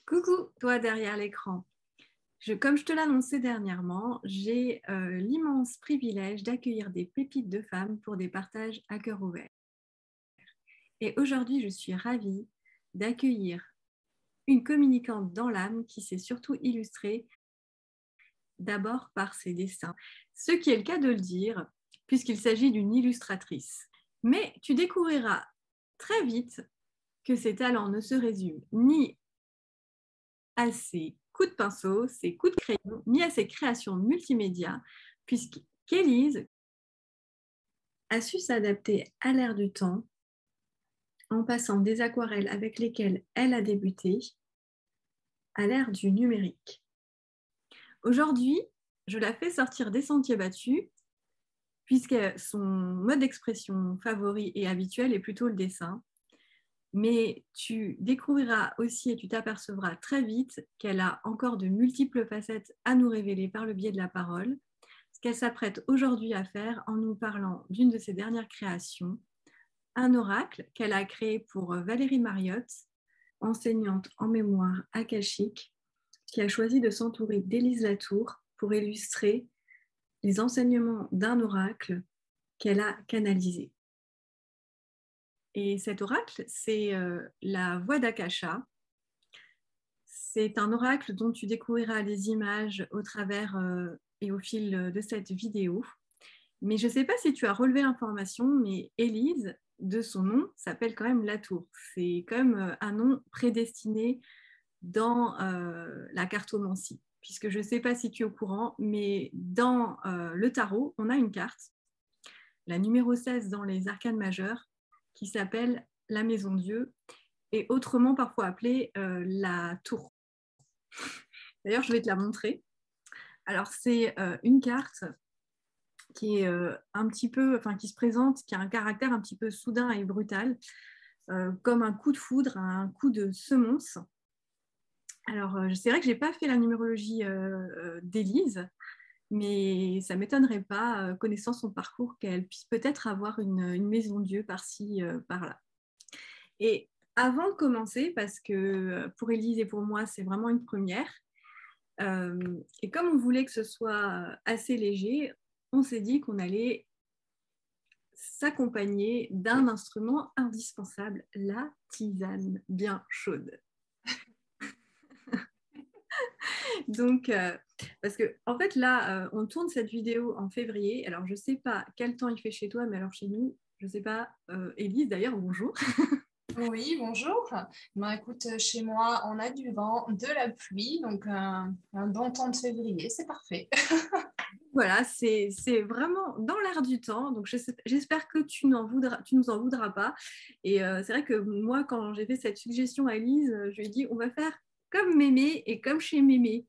Coucou, toi derrière l'écran. Comme je te l'annonçais dernièrement, j'ai l'immense privilège d'accueillir des pépites de femmes pour des partages à cœur ouvert. Et aujourd'hui, je suis ravie d'accueillir une communicante dans l'âme qui s'est surtout illustrée d'abord par ses dessins, ce qui est le cas de le dire, puisqu'il s'agit d'une illustratrice. Mais tu découvriras très vite que ses talents ne se résument ni à ses coups de pinceau, ses coups de crayon, ni à ses créations multimédia, puisqu'Élise a su s'adapter à l'ère du temps en passant des aquarelles avec lesquelles elle a débuté à l'ère du numérique. Aujourd'hui, je la fais sortir des sentiers battus, puisque son mode d'expression favori et habituel est plutôt le dessin. Mais tu découvriras aussi et tu t'apercevras très vite qu'elle a encore de multiples facettes à nous révéler par le biais de la parole, ce qu'elle s'apprête aujourd'hui à faire en nous parlant d'une de ses dernières créations, un oracle qu'elle a créé pour Valérie Mariotte, enseignante en mémoire akashique, qui a choisi de s'entourer d'Élise Latour pour illustrer les enseignements d'un oracle qu'elle a canalisé. Et cet oracle, c'est la voix d'Akasha. C'est un oracle dont tu découvriras les images au travers et au fil de cette vidéo. Mais je ne sais pas si tu as relevé l'information, mais Élise, de son nom, s'appelle quand même Latour. C'est quand même un nom prédestiné dans la cartomancie. Puisque je ne sais pas si tu es au courant, mais dans le tarot, on a une carte, la numéro 16 dans les arcanes majeures, qui s'appelle la Maison Dieu, et autrement parfois appelée la Tour. D'ailleurs, je vais te la montrer. Alors, c'est une carte qui est un petit peu, enfin, qui se présente, qui a un caractère un petit peu soudain et brutal, comme un coup de foudre, un coup de semonce. Alors, c'est vrai que je n'ai pas fait la numérologie d'Élise, mais ça ne m'étonnerait pas, connaissant son parcours, qu'elle puisse peut-être avoir une maison Dieu par-ci, par-là. Et avant de commencer, parce que pour Élise et pour moi, c'est vraiment une première, et comme on voulait que ce soit assez léger, on s'est dit qu'on allait s'accompagner d'un instrument indispensable, la tisane bien chaude. Donc, parce que en fait là, on tourne cette vidéo en février. Alors, je sais pas quel temps il fait chez toi, mais alors chez nous, je sais pas. Élise, d'ailleurs, bonjour. Oui, bonjour. Ben, écoute, chez moi, on a du vent, de la pluie, donc un bon temps de février, c'est parfait. Voilà, c'est vraiment dans l'air du temps. Donc, j'espère que tu nous en voudras pas. Et c'est vrai que moi, quand j'ai fait cette suggestion à Elise, je lui ai dit, on va faire comme Mémé et comme chez Mémé.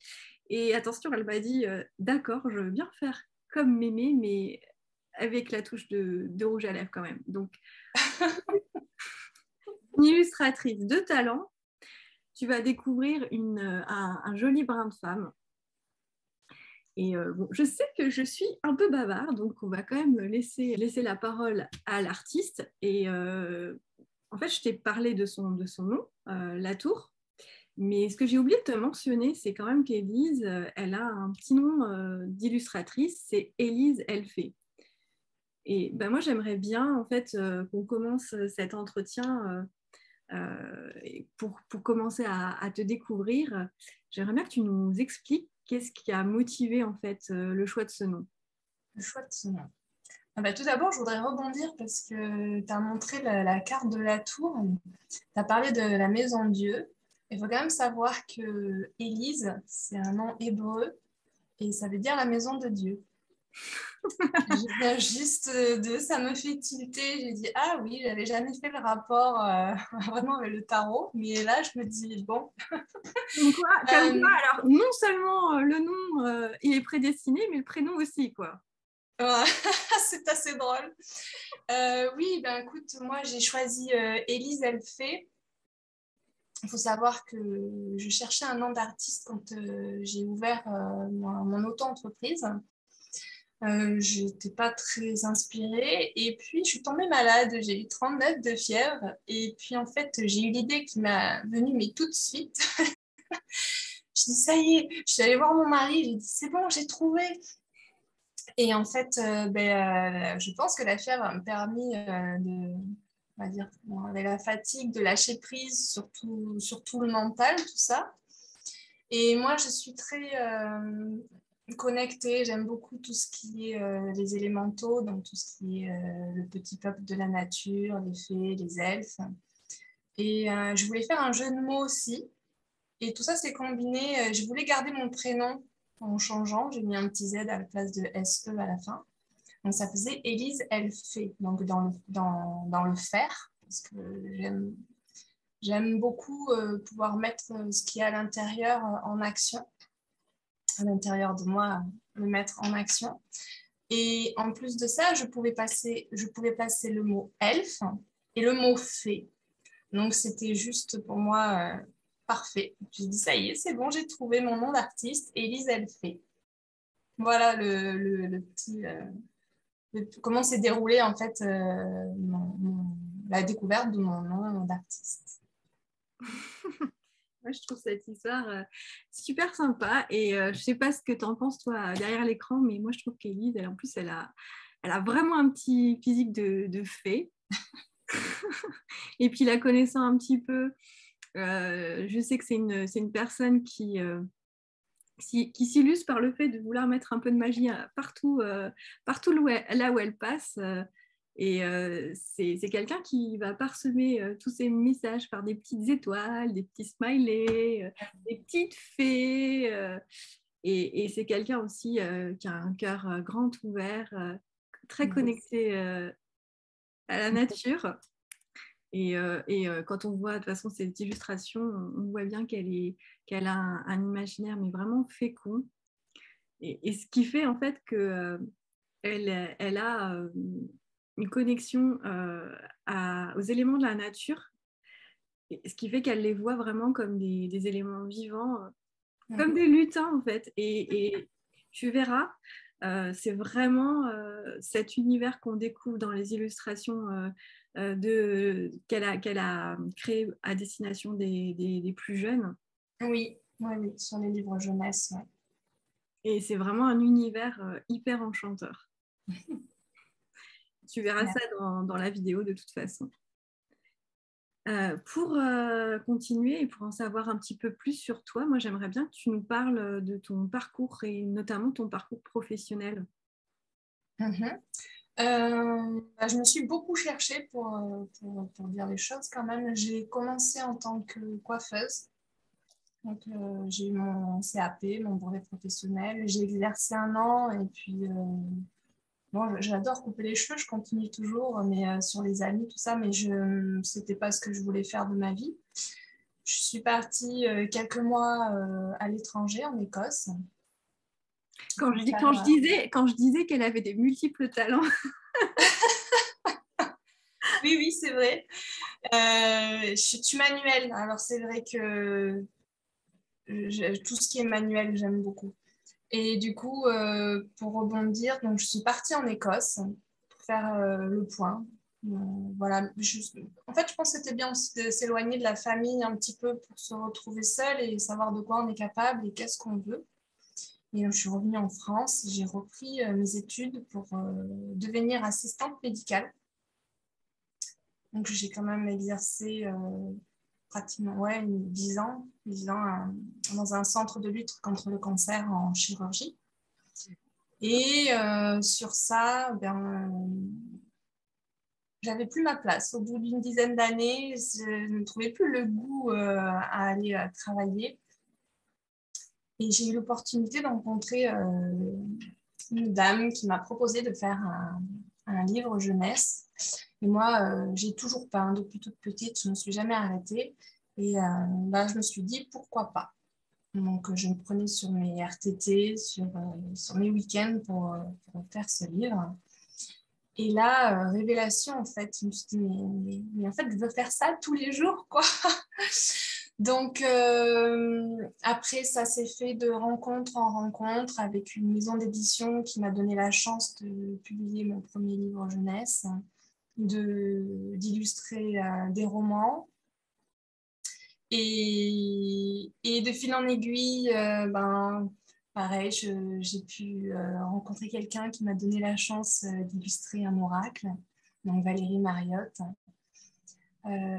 Et attention, elle m'a dit, d'accord, je veux bien faire comme Mémé, mais avec la touche de rouge à lèvres quand même. Donc, une illustratrice de talent, tu vas découvrir un joli brin de femme. Et bon, je sais que je suis un peu bavarde, donc on va quand même laisser la parole à l'artiste. Et en fait, je t'ai parlé de son nom, Latour. Mais ce que j'ai oublié de te mentionner, c'est quand même qu'Élise, elle a un petit nom d'illustratrice, c'est Élise Elfé. Et ben moi, j'aimerais bien en fait qu'on commence cet entretien pour commencer à te découvrir. J'aimerais bien que tu nous expliques qu'est-ce qui a motivé en fait le choix de ce nom. Le choix de ce nom. Ah bah, tout d'abord, je voudrais rebondir parce que tu as montré la carte de la tour. Tu as parlé de la maison Dieu. Il faut quand même savoir que Élise, c'est un nom hébreu et ça veut dire la maison de Dieu. Je viens juste de ça me fait tilter. J'ai dit, ah oui, j'avais jamais fait le rapport vraiment avec le tarot, mais là, je me dis, bon. Comme quoi, Euh, alors non seulement le nom il est prédestiné, mais le prénom aussi, quoi. Ouais, c'est assez drôle. Oui, ben écoute, moi j'ai choisi Élise Elfé. Il faut savoir que je cherchais un nom d'artiste quand j'ai ouvert mon auto-entreprise. J'étais pas très inspirée et puis je suis tombée malade. J'ai eu 39 de fièvre et puis en fait j'ai eu l'idée qui m'a venue mais tout de suite. Je dis, ça y est, je suis allée voir mon mari, j'ai dit, c'est bon, j'ai trouvé. Et en fait, je pense que la fièvre m'a permis on va dire, avec la fatigue, de lâcher prise sur tout le mental, tout ça. Et moi, je suis très connectée. J'aime beaucoup tout ce qui est les élémentaux, donc tout ce qui est le petit peuple de la nature, les fées, les elfes. Et je voulais faire un jeu de mots aussi. Et tout ça, c'est combiné. Je voulais garder mon prénom en changeant. J'ai mis un petit Z à la place de SE à la fin. Donc, ça faisait Élise Elfée, donc dans le faire, parce que j'aime beaucoup pouvoir mettre ce qu'il y a à l'intérieur en action, à l'intérieur de moi, le mettre en action. Et en plus de ça, je pouvais placer le mot elfe et le mot fée. Donc, c'était juste pour moi parfait. J'ai dit, ça y est, c'est bon, j'ai trouvé mon nom d'artiste, Élise Elfée. Voilà le petit... comment s'est déroulée en fait la découverte de mon nom d'artiste. Moi, je trouve cette histoire super sympa et je sais pas ce que tu en penses toi derrière l'écran, mais moi je trouve qu'Élise, en plus, elle a vraiment un petit physique de fée. Et puis la connaissant un petit peu, je sais que c'est une personne qui s'illustre par le fait de vouloir mettre un peu de magie partout là où elle passe. C'est quelqu'un qui va parsemer tous ses messages par des petites étoiles, des petits smileys, des petites fées. Et c'est quelqu'un aussi qui a un cœur grand ouvert, très connecté à la nature. Quand on voit de toute façon cette illustration, on voit bien qu'elle a un imaginaire mais vraiment fécond. Et ce qui fait en fait que elle a une connexion aux éléments de la nature, ce qui fait qu'elle les voit vraiment comme des éléments vivants, comme des lutins en fait. Et tu verras, c'est vraiment cet univers qu'on découvre dans les illustrations qu'elle a créé à destination des plus jeunes. Oui, sur les livres jeunesse. Ouais. Et c'est vraiment un univers hyper enchanteur. Tu verras ça dans la vidéo de toute façon. Pour continuer et pour en savoir un petit peu plus sur toi, moi j'aimerais bien que tu nous parles de ton parcours et notamment ton parcours professionnel. Je me suis beaucoup cherchée pour dire les choses quand même. J'ai commencé en tant que coiffeuse. Donc, j'ai eu mon CAP, mon brevet professionnel. J'ai exercé 1 an et puis bon, j'adore couper les cheveux, je continue toujours, mais sur les amis, tout ça, mais c'était pas ce que je voulais faire de ma vie. Je suis partie quelques mois à l'étranger, en Écosse. Quand je disais qu'elle avait des multiples talents. Oui, c'est vrai. Je suis manuelle, alors c'est vrai que tout ce qui est manuel, j'aime beaucoup. Et du coup, pour rebondir, donc je suis partie en Écosse pour faire le point. Voilà. En fait, je pense que c'était bien aussi de s'éloigner de la famille un petit peu pour se retrouver seule et savoir de quoi on est capable et qu'est-ce qu'on veut. Et je suis revenue en France, j'ai repris mes études pour devenir assistante médicale. Donc, j'ai quand même exercé pratiquement 10 ans, dans un centre de lutte contre le cancer en chirurgie. Et sur ça, j'avais plus ma place. Au bout d'une dizaine d'années, je ne trouvais plus le goût à aller travailler. Et j'ai eu l'opportunité de rencontrer une dame qui m'a proposé de faire un livre jeunesse. Et moi, j'ai toujours peint depuis toute petite, je ne me suis jamais arrêtée. Et je me suis dit, pourquoi pas? Donc, je me prenais sur mes RTT, sur mes week-ends pour faire ce livre. Et là, révélation, en fait, je me suis dit, mais en fait, je veux faire ça tous les jours, quoi. Donc, après, ça s'est fait de rencontre en rencontre avec une maison d'édition qui m'a donné la chance de publier mon premier livre jeunesse, d'illustrer des romans. Et de fil en aiguille, pareil, j'ai pu rencontrer quelqu'un qui m'a donné la chance d'illustrer un oracle, donc Valérie Mariotte.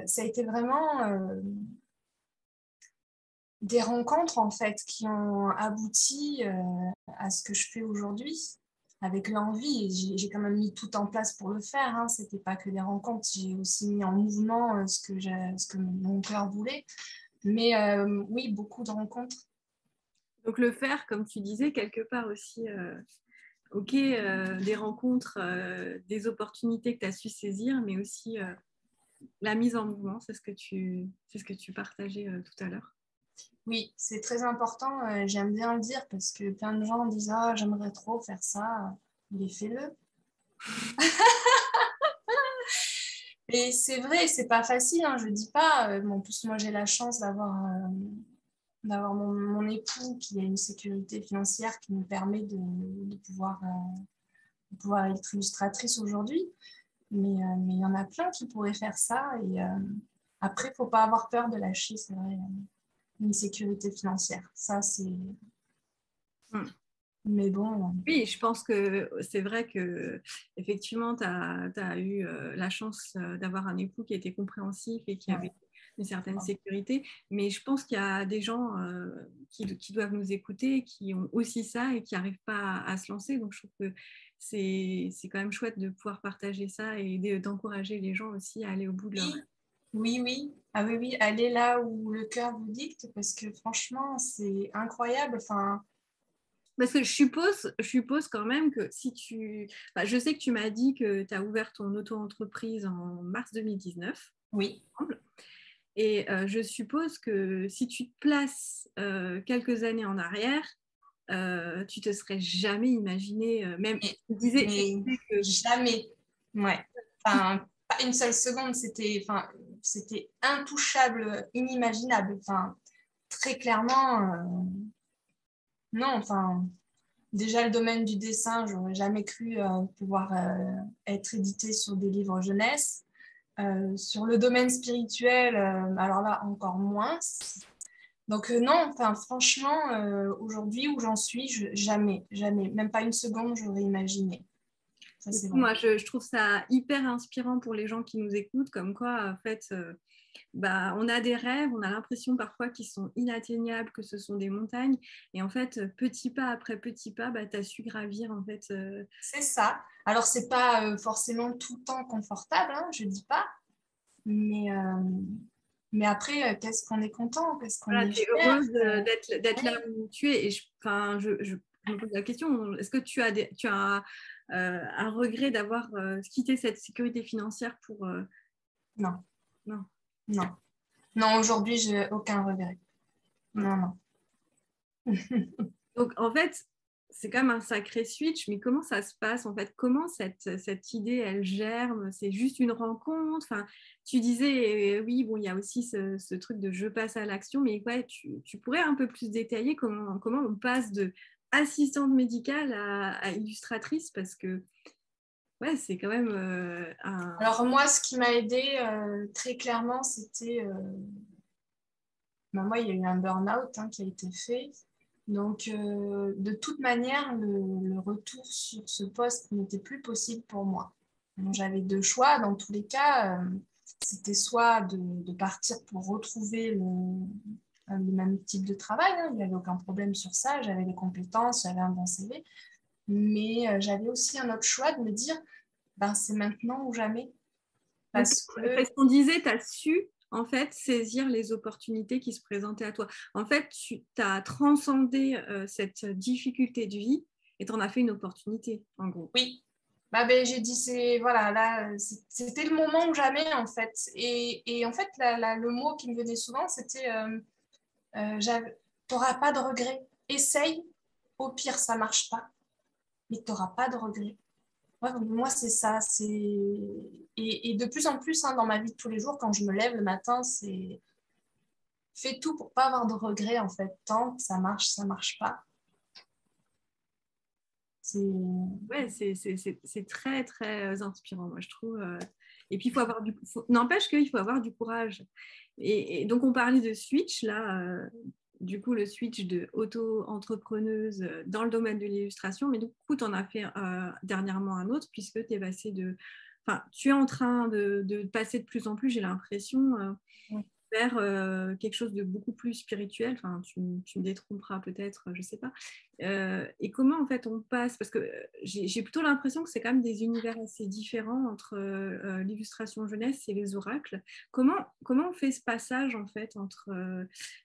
Ça a été vraiment des rencontres en fait qui ont abouti à ce que je fais aujourd'hui, avec l'envie. J'ai quand même mis tout en place pour le faire. Hein. C'était pas que des rencontres, j'ai aussi mis en mouvement ce que mon cœur voulait. Mais oui, beaucoup de rencontres. Donc le faire, comme tu disais, quelque part aussi, des rencontres, des opportunités que tu as su saisir, mais aussi la mise en mouvement, c'est ce que tu partageais tout à l'heure. Oui, c'est très important. J'aime bien le dire parce que plein de gens disent « Ah, j'aimerais trop faire ça. » Mais fais-le. Et c'est vrai, c'est pas facile, hein, je dis pas. En plus, moi, j'ai la chance d'avoir mon époux qui a une sécurité financière qui me permet de pouvoir être illustratrice aujourd'hui. Mais il y en a plein qui pourraient faire ça. Et après, il ne faut pas avoir peur de lâcher, c'est vrai, une sécurité financière. Ça, c'est... Mais bon... Oui, je pense que c'est vrai que effectivement, tu as eu la chance d'avoir un époux qui était compréhensif et qui avait une certaine sécurité. Mais je pense qu'il y a des gens qui doivent nous écouter, qui ont aussi ça et qui n'arrivent pas à se lancer. Donc, je trouve que c'est quand même chouette de pouvoir partager ça et d'encourager les gens aussi à aller au bout de leur rêve. Oui, oui. Ah oui, oui, allez là où le cœur vous dicte parce que franchement, c'est incroyable. Enfin... Parce que je suppose quand même que si tu... Enfin, je sais que tu m'as dit que tu as ouvert ton auto-entreprise en mars 2019. Oui. Et je suppose que si tu te places quelques années en arrière, tu te serais jamais imaginé, même Mais que... jamais. Ouais. Enfin, pas une seule seconde, c'était intouchable, inimaginable. Enfin, très clairement, non. Enfin, déjà le domaine du dessin, j'aurais jamais cru pouvoir être édité sur des livres jeunesse. Sur le domaine spirituel, alors là, encore moins. Donc non, enfin, franchement, aujourd'hui où j'en suis, jamais, même pas une seconde, j'aurais imaginé. Ça, c'est vrai. Moi, je trouve ça hyper inspirant pour les gens qui nous écoutent, comme quoi, en fait, on a des rêves, on a l'impression parfois qu'ils sont inatteignables, que ce sont des montagnes. Et en fait, petit pas après petit pas, tu as su gravir, en fait. C'est ça. Alors, c'est pas forcément tout le temps confortable, hein, je dis pas. Mais après, qu'est-ce qu'on est content, qu'est-ce qu'on Voilà, est tu es fier. heureuse d'être là où tu es. Et je me pose la question, est-ce que tu as un regret d'avoir quitté cette sécurité financière pour... Non, Non. non. Non, aujourd'hui, j'ai aucun regret. Non, non. Donc, en fait, c'est quand même un sacré switch, mais comment ça se passe en fait? Comment cette idée, elle germe? C'est juste une rencontre? Enfin, tu disais, oui, bon, il y a aussi ce truc de je passe à l'action, mais ouais, tu pourrais un peu plus détailler comment on passe de assistante médicale à illustratrice, parce que ouais, c'est quand même un... Alors, moi, ce qui m'a aidé très clairement, c'était... moi, il y a eu un burn-out qui a été fait. Donc, de toute manière, le retour sur ce poste n'était plus possible pour moi. Donc, j'avais deux choix. Dans tous les cas, c'était soit de partir pour retrouver le même type de travail. Hein. Il n'y avait aucun problème sur ça. J'avais les compétences, j'avais un bon CV. Mais j'avais aussi un autre choix de me dire, ben, c'est maintenant ou jamais. Donc, Parce que parce qu'on disait, tu as su en fait saisir les opportunités qui se présentaient à toi. En fait, tu as transcendé cette difficulté de vie et tu en as fait une opportunité, en gros. oui, j'ai dit, voilà, là, c'était le moment ou jamais, en fait. Et en fait, le mot qui me venait souvent, c'était t'auras pas de regrets. Essaye, au pire, ça marche pas, mais t'auras pas de regrets. Ouais, moi, c'est ça. Et de plus en plus, dans ma vie de tous les jours, quand je me lève le matin, c'est fais tout pour pas avoir de regrets, en fait. Tant que ça marche pas. C'est... Ouais, c'est très, très inspirant, moi, je trouve. Et puis, n'empêche qu'il faut avoir du courage. Et donc, on parlait de switch, là, du coup, le switch de auto-entrepreneuse dans le domaine de l'illustration. Mais du coup, tu en as fait dernièrement un autre, puisque tu es passé de... Enfin, tu es en train de passer de plus en plus, j'ai l'impression, vers quelque chose de beaucoup plus spirituel. Enfin, tu me détromperas peut-être, je ne sais pas. Et comment, en fait, on passe... Parce que j'ai plutôt l'impression que c'est quand même des univers assez différents entre l'illustration jeunesse et les oracles. Comment on fait ce passage, en fait, entre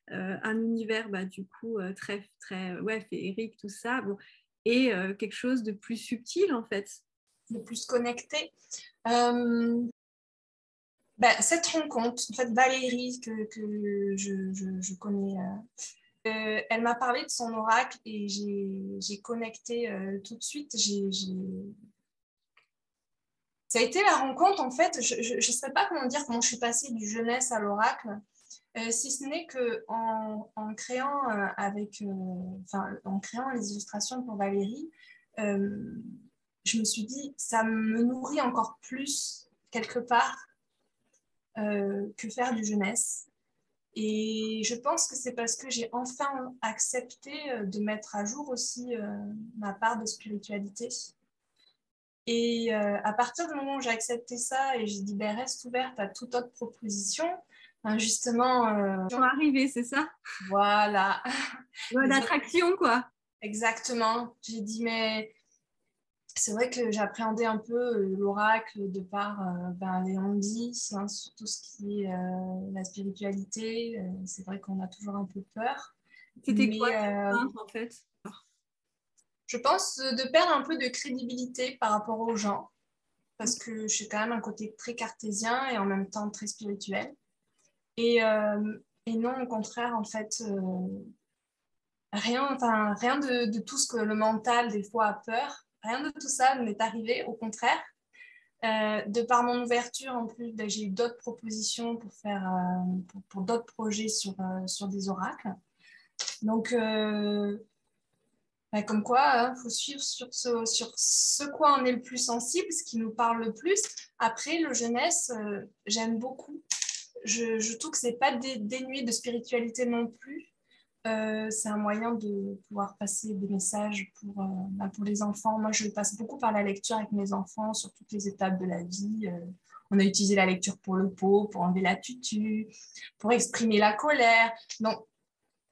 un univers, du coup, très, très féerique, tout ça, bon, et quelque chose de plus subtil, en fait? De plus connecté. Cette rencontre, en fait, Valérie, que je connais, elle m'a parlé de son oracle et j'ai connecté tout de suite. Ça a été la rencontre, en fait, je ne sais pas comment je suis passée du jeunesse à l'oracle, si ce n'est qu'en créant, en créant les illustrations pour Valérie, je me suis dit, ça me nourrit encore plus, quelque part, que faire du jeunesse. Et je pense que c'est parce que j'ai enfin accepté de mettre à jour aussi ma part de spiritualité. Et à partir du moment où j'ai accepté ça et j'ai dit, reste ouverte à toute autre proposition, justement... Pour arriver, c'est ça? Voilà. D'attraction, quoi. Exactement. J'ai dit, mais c'est vrai que j'appréhendais un peu l'oracle de par les on-dit, sur tout ce qui est la spiritualité. C'est vrai qu'on a toujours un peu peur. C'était quoi, en fait? Je pense de perdre un peu de crédibilité par rapport aux gens, parce que je suis quand même un côté très cartésien et en même temps très spirituel. Et non, au contraire, en fait, rien de tout ce que le mental, des fois, a peur. Rien de tout ça ne m'est arrivé, au contraire. De par mon ouverture, en plus, j'ai eu d'autres propositions pour faire pour d'autres projets sur des oracles. Donc, comme quoi, faut suivre sur ce quoi on est le plus sensible, ce qui nous parle le plus. Après, le jeunesse, j'aime beaucoup. Je trouve que c'est pas dénué de spiritualité non plus. C'est un moyen de pouvoir passer des messages pour les enfants. Moi, je passe beaucoup par la lecture avec mes enfants sur toutes les étapes de la vie. On a utilisé la lecture pour le pot, pour enlever la tutu, pour exprimer la colère. Donc,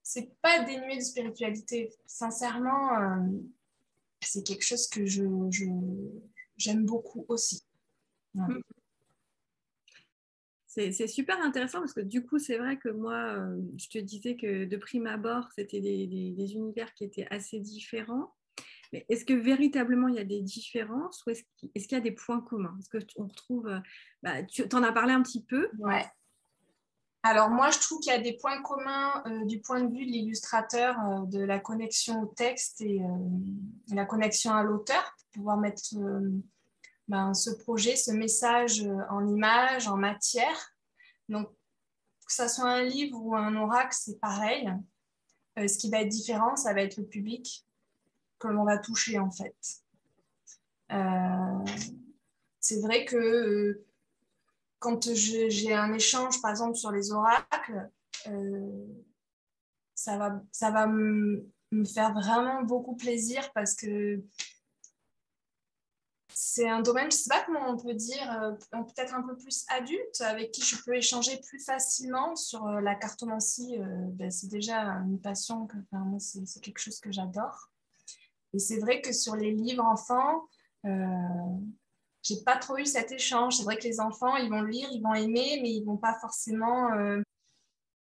c'est pas dénué de spiritualité. Sincèrement, c'est quelque chose que j'aime beaucoup aussi. Ouais. C'est super intéressant parce que du coup, c'est vrai que moi, je te disais que de prime abord, c'était des univers qui étaient assez différents. Mais est-ce que véritablement il y a des différences ou est-ce qu'il y a des points communs? Est-ce qu'on retrouve, tu en as parlé un petit peu. Ouais. Alors moi, je trouve qu'il y a des points communs du point de vue de l'illustrateur, de la connexion au texte et la connexion à l'auteur, pour pouvoir mettre ce projet, ce message en image, en matière. Donc, que ça soit un livre ou un oracle, c'est pareil. Ce qui va être différent, ça va être le public que l'on va toucher, en fait. C'est vrai que quand j'ai un échange, par exemple, sur les oracles, ça va me faire vraiment beaucoup plaisir parce que c'est un domaine, je ne sais pas comment on peut dire, peut-être un peu plus adulte, avec qui je peux échanger plus facilement sur la cartomancie. C'est déjà une passion, moi, c'est quelque chose que j'adore. Et c'est vrai que sur les livres enfants, j'ai pas trop eu cet échange. C'est vrai que les enfants, ils vont lire, ils vont aimer, mais ils vont pas forcément...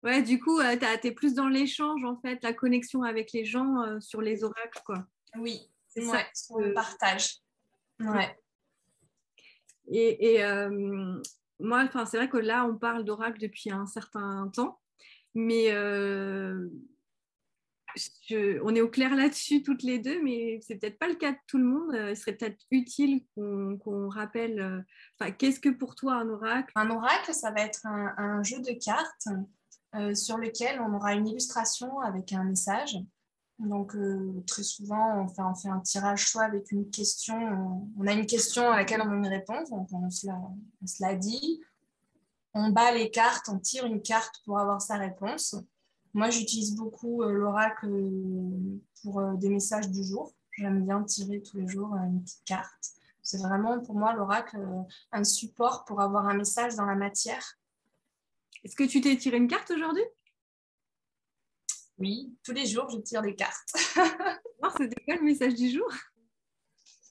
Ouais, du coup, tu es plus dans l'échange, en fait, la connexion avec les gens sur les oracles, quoi. Oui, c'est ça, ce qu'on partage. Ouais. Et moi, c'est vrai que là, on parle d'oracle depuis un certain temps, mais on est au clair là-dessus toutes les deux, mais c'est peut-être pas le cas de tout le monde. Il serait peut-être utile qu'on rappelle, qu'est-ce que pour toi un oracle? Un oracle, ça va être un jeu de cartes sur lequel on aura une illustration avec un message. Donc, très souvent, on fait un tirage soit avec une question, on a une question à laquelle on a une réponse, donc on se la dit. On bat les cartes, on tire une carte pour avoir sa réponse. Moi, j'utilise beaucoup l'oracle pour des messages du jour. J'aime bien tirer tous les jours une petite carte. C'est vraiment pour moi l'oracle un support pour avoir un message dans la matière. Est-ce que tu t'es tiré une carte aujourd'hui? Oui, tous les jours, je tire des cartes. Non, c'était quoi le message du jour?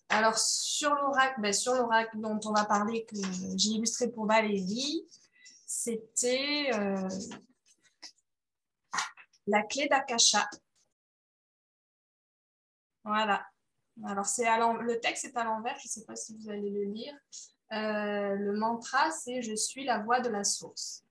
Alors, sur l'oracle dont on va parler, que j'ai illustré pour Valérie, c'était la clé d'Akasha. Voilà. Alors, le texte est à l'envers, je ne sais pas si vous allez le lire. Le mantra, c'est « Je suis la voix de la source ».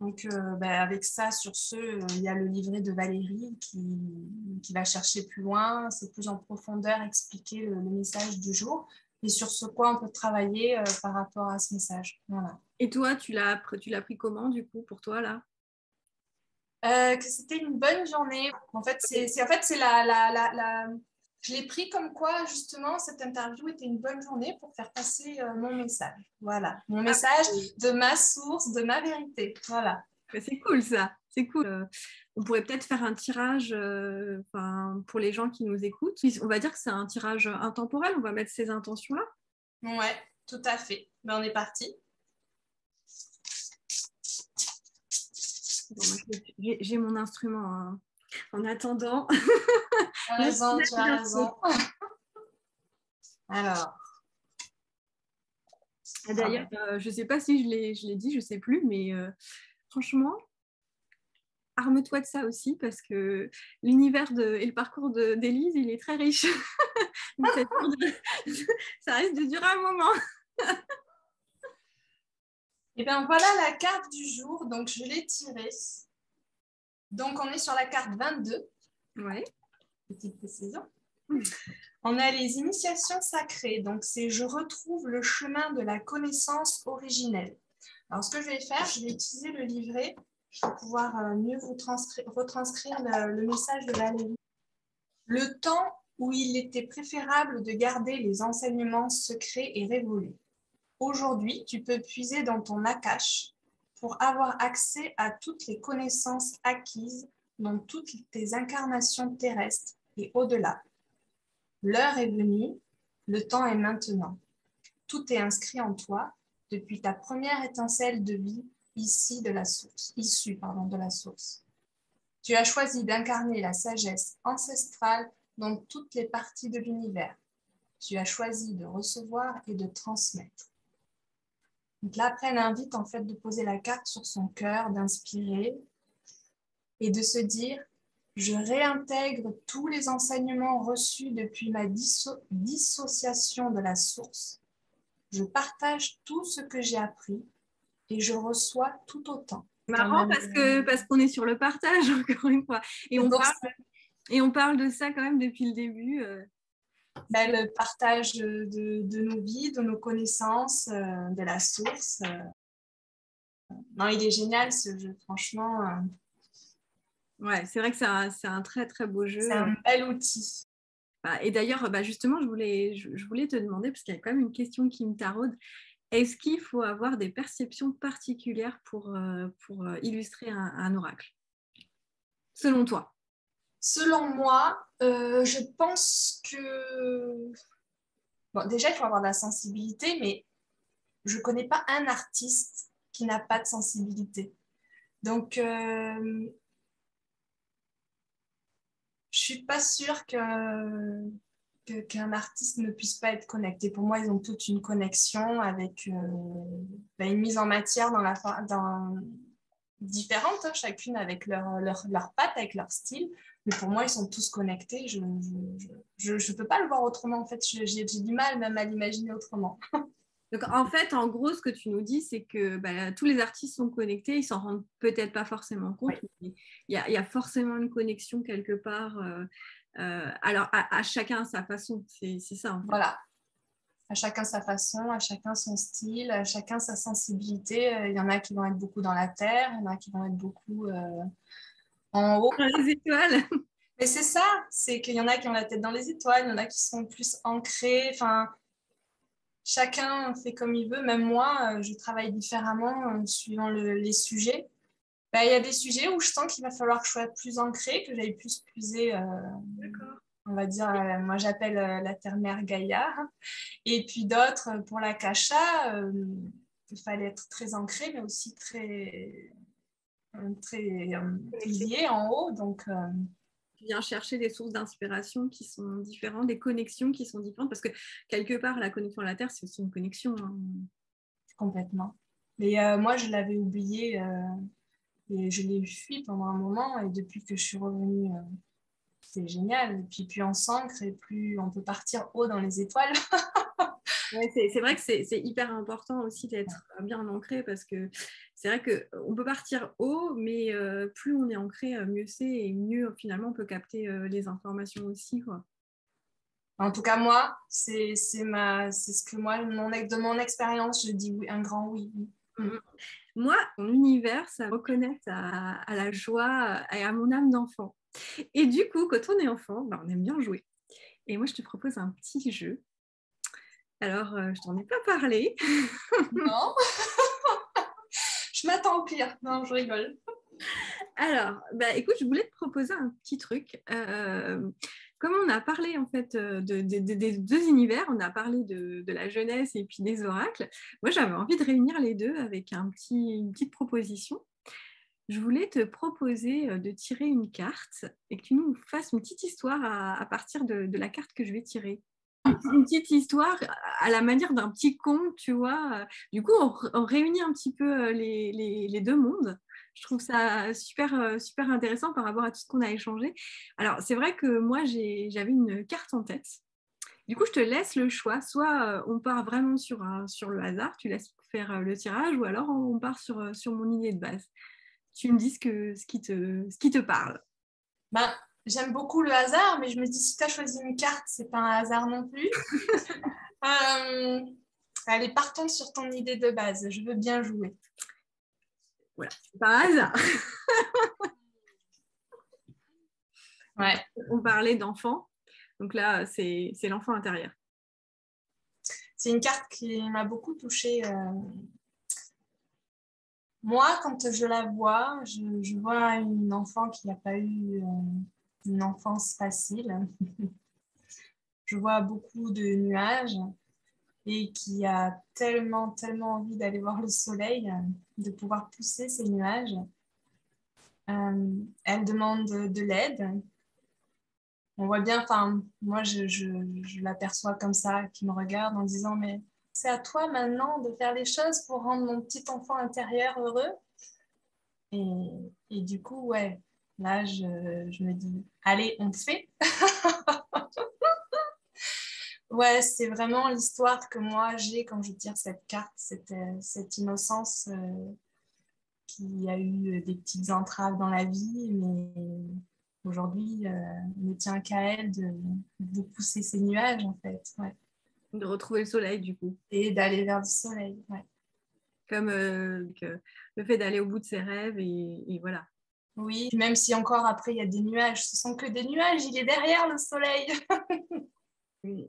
Donc, avec ça, sur ce, il y a le livret de Valérie qui va chercher plus loin, c'est plus en profondeur, expliquer le message du jour et sur ce quoi on peut travailler par rapport à ce message. Voilà. Et toi, tu l'as pris comment du coup pour toi là? Que c'était une bonne journée. En fait, je l'ai pris comme quoi, justement, cette interview était une bonne journée pour faire passer mon message. Voilà, mon message de ma source, de ma vérité. Voilà. C'est cool ça, c'est cool. On pourrait peut-être faire un tirage pour les gens qui nous écoutent. On va dire que c'est un tirage intemporel, on va mettre ces intentions-là. Ouais, tout à fait. Ben, on est parti. Bon, j'ai mon instrument hein, en attendant. Tu as raison, tu as raison. Alors. D'ailleurs, je ne sais pas si je l'ai dit, je ne sais plus, mais franchement, arme-toi de ça aussi parce que l'univers et le parcours d'Élise, il est très riche. Donc, ça risque de durer un moment. Et bien voilà la carte du jour, donc je l'ai tirée. Donc on est sur la carte 22. Ouais. Petite précision. On a les initiations sacrées, donc c'est « Je retrouve le chemin de la connaissance originelle ». Alors ce que je vais faire, je vais utiliser le livret pour pouvoir mieux vous retranscrire le message de Valérie. Le temps où il était préférable de garder les enseignements secrets est révolu. Aujourd'hui, tu peux puiser dans ton Akash pour avoir accès à toutes les connaissances acquises dans toutes tes incarnations terrestres et au-delà. L'heure est venue, le temps est maintenant. Tout est inscrit en toi depuis ta première étincelle de vie issue de la source. Tu as choisi d'incarner la sagesse ancestrale dans toutes les parties de l'univers. Tu as choisi de recevoir et de transmettre. Donc là, après, elle invite en fait de poser la carte sur son cœur, d'inspirer et de se dire « Je réintègre tous les enseignements reçus depuis ma dissociation de la source. Je partage tout ce que j'ai appris et je reçois tout autant. » Marrant parce qu'on est sur le partage, encore une fois. Et on parle de ça quand même depuis le début. Le partage de nos vies, de nos connaissances, de la source. Non, il est génial ce jeu, franchement. Ouais, c'est vrai que c'est un très très beau jeu. C'est un bel outil. Et d'ailleurs, justement, je voulais te demander, parce qu'il y a quand même une question qui me taraude, est-ce qu'il faut avoir des perceptions particulières pour illustrer un oracle, selon toi? Selon moi, je pense que... Bon, déjà, il faut avoir de la sensibilité, mais je ne connais pas un artiste qui n'a pas de sensibilité. Donc, je ne suis pas sûre qu'un artiste ne puisse pas être connecté. Pour moi, ils ont toute une connexion avec une mise en matière différente, hein, chacune avec leur patte, avec leur style. Mais pour moi, ils sont tous connectés. Je ne peux pas le voir autrement. En fait, j'ai du mal même à l'imaginer autrement. Donc, en fait, en gros, ce que tu nous dis, c'est que tous les artistes sont connectés, ils s'en rendent peut-être pas forcément compte, Oui. mais il y a forcément une connexion quelque part. Alors, à chacun sa façon, c'est ça en fait. Voilà. À chacun sa façon, à chacun son style, à chacun sa sensibilité. Il y en a qui vont être beaucoup dans la terre, il y en a qui vont être beaucoup en haut. Dans les étoiles. Mais c'est ça, c'est qu'il y en a qui ont la tête dans les étoiles, il y en a qui sont plus ancrés. Enfin, chacun fait comme il veut. Même moi, je travaille différemment suivant les sujets. Bah, il y a des sujets où je sens qu'il va falloir que je sois plus ancrée, que j'aille plus puiser, on va dire, moi j'appelle la terre-mère Gaïa. Et puis d'autres, pour la Kasha, il fallait être très ancré, mais aussi très lié en haut. Donc, Tu viens chercher des sources d'inspiration qui sont différentes, des connexions qui sont différentes, parce que quelque part, la connexion à la Terre, c'est aussi une connexion. Hein. complètement. Mais moi, je l'avais oublié et je l'ai fui pendant un moment. Et depuis que je suis revenue, c'est génial. Et puis plus on s'ancre et plus on peut partir haut dans les étoiles. Ouais, c'est vrai que c'est hyper important aussi d'être bien ancré parce que c'est vrai qu'on peut partir haut, mais plus on est ancré, mieux c'est et mieux finalement on peut capter les informations aussi. Quoi. En tout cas, moi, c'est ce que moi, de mon expérience, je dis oui, un grand oui. Mhm. Moi, mon univers, ça me reconnecte à la joie et à mon âme d'enfant. Et du coup, quand on est enfant, bah, on aime bien jouer. Et moi, je te propose un petit jeu. Alors, je t'en ai pas parlé. Non, je m'attends au pire. Non, je rigole. Alors, bah, écoute, je voulais te proposer un petit truc. Comme on a parlé en fait des deux univers, on a parlé de la jeunesse et puis des oracles, moi j'avais envie de réunir les deux avec une petite proposition. Je voulais te proposer de tirer une carte et que tu nous fasses une petite histoire à partir de la carte que je vais tirer. Une petite histoire à la manière d'un petit conte, tu vois. Du coup, on réunit un petit peu les deux mondes. Je trouve ça super, super intéressant par rapport à tout ce qu'on a échangé. Alors, c'est vrai que moi, j'avais une carte en tête. Du coup, je te laisse le choix. Soit on part vraiment sur le hasard, tu laisses faire le tirage, ou alors on part sur mon idée de base. Tu me dis ce qui te parle. Ben, j'aime beaucoup le hasard, mais je me dis, si tu as choisi une carte, c'est pas un hasard non plus. Allez, partons sur ton idée de base. Je veux bien jouer. Voilà, par hasard. Ouais. On parlait d'enfant. Donc là, c'est l'enfant intérieur. C'est une carte qui m'a beaucoup touchée. Moi, quand je la vois, je vois une enfant qui n'a pas eu une enfance facile. Je vois beaucoup de nuages et qui a tellement, tellement envie d'aller voir le soleil, de pouvoir pousser ces nuages. Elle demande de l'aide. On voit bien, enfin, moi, je l'aperçois comme ça, qui me regarde en disant, mais c'est à toi maintenant de faire les choses pour rendre mon petit enfant intérieur heureux. Et, et du coup, ouais, là, je me dis, allez, on le fait. Ouais, c'est vraiment l'histoire que moi j'ai quand je tire cette carte, cette innocence qui a eu des petites entraves dans la vie, mais aujourd'hui, il ne tient qu'à elle de pousser ses nuages, en fait, ouais. De retrouver le soleil, du coup. Et d'aller vers le soleil, ouais. Comme le fait d'aller au bout de ses rêves et voilà. Oui, même si encore après il y a des nuages, ce sont que des nuages, il est derrière le soleil.